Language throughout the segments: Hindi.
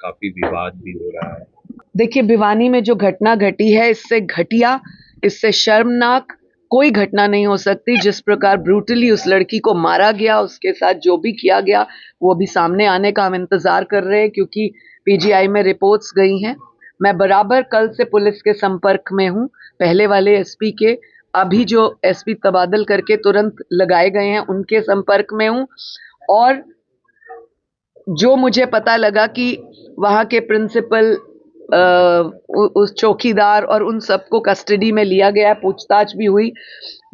काफी विवाद भी हो रहा है। देखिए, भिवानी में जो घटना घटी है, इससे घटिया, इससे शर्मनाक कोई घटना नहीं हो सकती। जिस प्रकार ब्रूटली उस लड़की को मारा गया, उसके साथ जो भी किया गया, वो अभी सामने आने का हम इंतजार कर रहे हैं, क्योंकि पीजीआई में रिपोर्ट्स गई हैं। मैं बराबर कल से पुलिस के संपर्क में हूँ, पहले वाले एसपी के, अभी जो एसपी तबादल करके तुरंत लगाए गए हैं उनके संपर्क में हूँ। और जो मुझे पता लगा कि वहाँ के प्रिंसिपल, उस चौकीदार और उन सबको कस्टडी में लिया गया, पूछताछ भी हुई,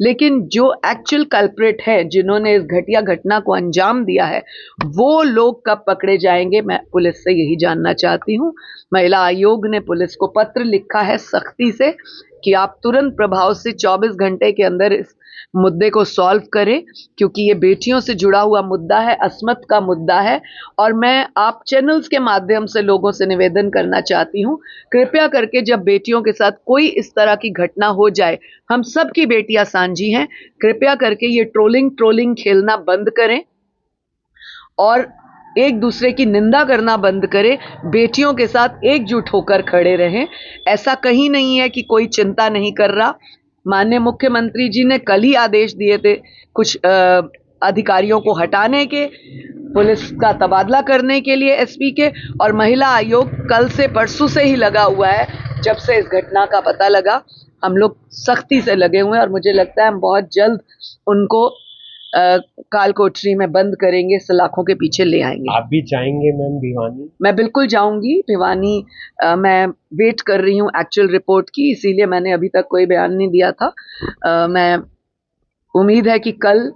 लेकिन जो एक्चुअल कल्प्रिट है, जिन्होंने इस घटिया घटना को अंजाम दिया है, वो लोग कब पकड़े जाएंगे, मैं पुलिस से यही जानना चाहती हूँ। महिला आयोग ने पुलिस को पत्र लिखा है सख्ती से कि आप तुरंत प्रभाव से 24 घंटे के अंदर इस मुद्दे को सॉल्व करें, क्योंकि ये बेटियों से जुड़ा हुआ मुद्दा है, अस्मत का मुद्दा है। और मैं आप चैनल्स के माध्यम से लोगों से निवेदन करना चाहती हूँ, कृपया करके जब बेटियों के साथ कोई इस तरह की घटना हो जाए, हम सब की बेटियां सांझी हैं, कृपया करके ये ट्रोलिंग खेलना बंद करें और एक दूसरे की निंदा करना बंद करें, बेटियों के साथ एकजुट होकर खड़े रहें। ऐसा कहीं नहीं है कि कोई चिंता नहीं कर रहा। माननीय मुख्यमंत्री जी ने कल ही आदेश दिए थे कुछ अधिकारियों को हटाने के, पुलिस का तबादला करने के लिए एसपी के, और महिला आयोग कल से परसों से ही लगा हुआ है। जब से इस घटना का पता लगा, हम लोग सख्ती से लगे हुए हैं और मुझे लगता है हम बहुत जल्द उनको काल कोठरी में बंद करेंगे, सलाखों के पीछे ले आएंगे। आप भी जाएंगे मैम भिवानी? मैं बिल्कुल जाऊंगी भिवानी। मैं वेट कर रही हूँ एक्चुअल रिपोर्ट की, इसीलिए मैंने अभी तक कोई बयान नहीं दिया था। मैं उम्मीद है कि कल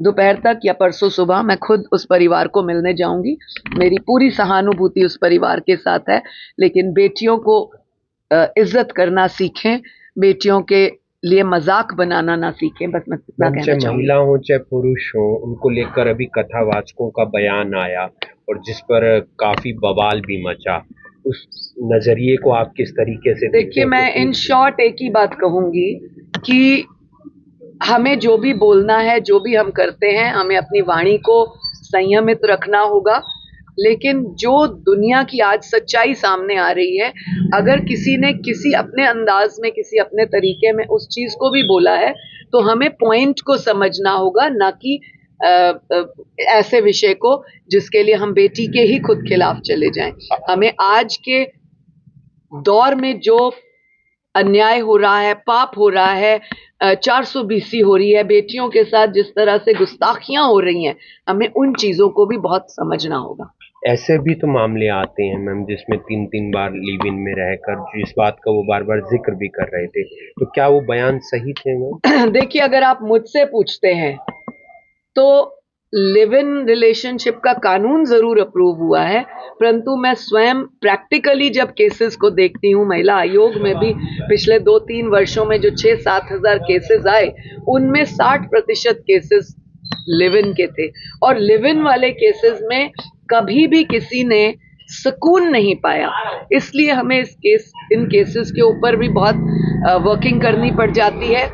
दोपहर तक या परसों सुबह मैं खुद उस परिवार को मिलने जाऊंगी। मेरी पूरी सहानुभूति उस परिवार के साथ है, लेकिन बेटियों को इज्जत करना सीखें, बेटियों के लिए मजाक बनाना ना सीखें। बस मैं इतना कहना चाहूंगी। चाहे महिला हो चाहे पुरुष हो, उनको लेकर अभी कथावाचकों का बयान आया और जिस पर काफी बवाल भी मचा, उस नजरिए को आप किस तरीके से देखते देखिए, हैं? मैं इन शॉर्ट एक ही बात कहूंगी कि हमें जो भी बोलना है, जो भी हम करते हैं, हमें अपनी वाणी को संयमित रखना होगा। लेकिन जो दुनिया की आज सच्चाई सामने आ रही है, अगर किसी ने किसी अपने अंदाज में, किसी अपने तरीके में उस चीज को भी बोला है, तो हमें पॉइंट को समझना होगा, ना कि ऐसे विषय को जिसके लिए हम बेटी के ही खुद खिलाफ चले जाएं। हमें आज के दौर में जो अन्याय हो रहा है, पाप हो रहा है, 420 हो रही है, बेटियों के साथ जिस तरह से गुस्ताखियां हो रही हैं, हमें उन चीजों को भी बहुत समझना होगा। ऐसे भी तो मामले आते हैं मैम जिसमें 3-3 बार लिव इन में रहकर जिस बात का वो बार बार जिक्र भी कर रहे थे, तो क्या वो बयान सही थे मैम? देखिए, अगर आप मुझसे पूछते हैं तो लिव इन रिलेशनशिप का कानून जरूर अप्रूव हुआ है, परंतु मैं स्वयं प्रैक्टिकली जब केसेस को देखती हूँ, महिला आयोग में भी पिछले 2-3 वर्षों में जो 6-7 हजार केसेस आए, उनमें 60% केसेस लिव इन के थे। और लिव इन वाले केसेस में कभी भी किसी ने सुकून नहीं पाया। इसलिए हमें इन केसेस के ऊपर भी बहुत वर्किंग करनी पड़ जाती है,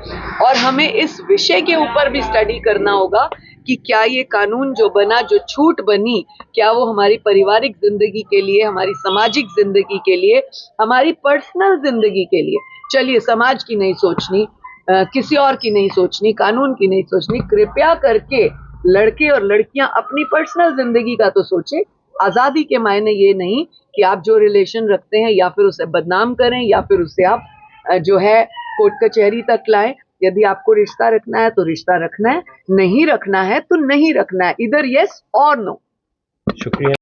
और हमें इस विषय के ऊपर भी स्टडी करना होगा कि क्या ये कानून जो बना, जो छूट बनी, क्या वो हमारी पारिवारिक जिंदगी के लिए, हमारी सामाजिक जिंदगी के लिए, हमारी पर्सनल जिंदगी के लिए, चलिए समाज की नहीं सोचनी, किसी और की नहीं सोचनी, कानून की नहीं सोचनी, कृपया करके लड़के और लड़कियां अपनी पर्सनल जिंदगी का तो सोचें। आजादी के मायने ये नहीं कि आप जो रिलेशन रखते हैं या फिर उसे बदनाम करें, या फिर उसे आप जो है कोर्ट कचहरी तक लाएं। यदि आपको रिश्ता रखना है तो रिश्ता रखना है, नहीं रखना है तो नहीं रखना है, इधर यस और नो। शुक्रिया।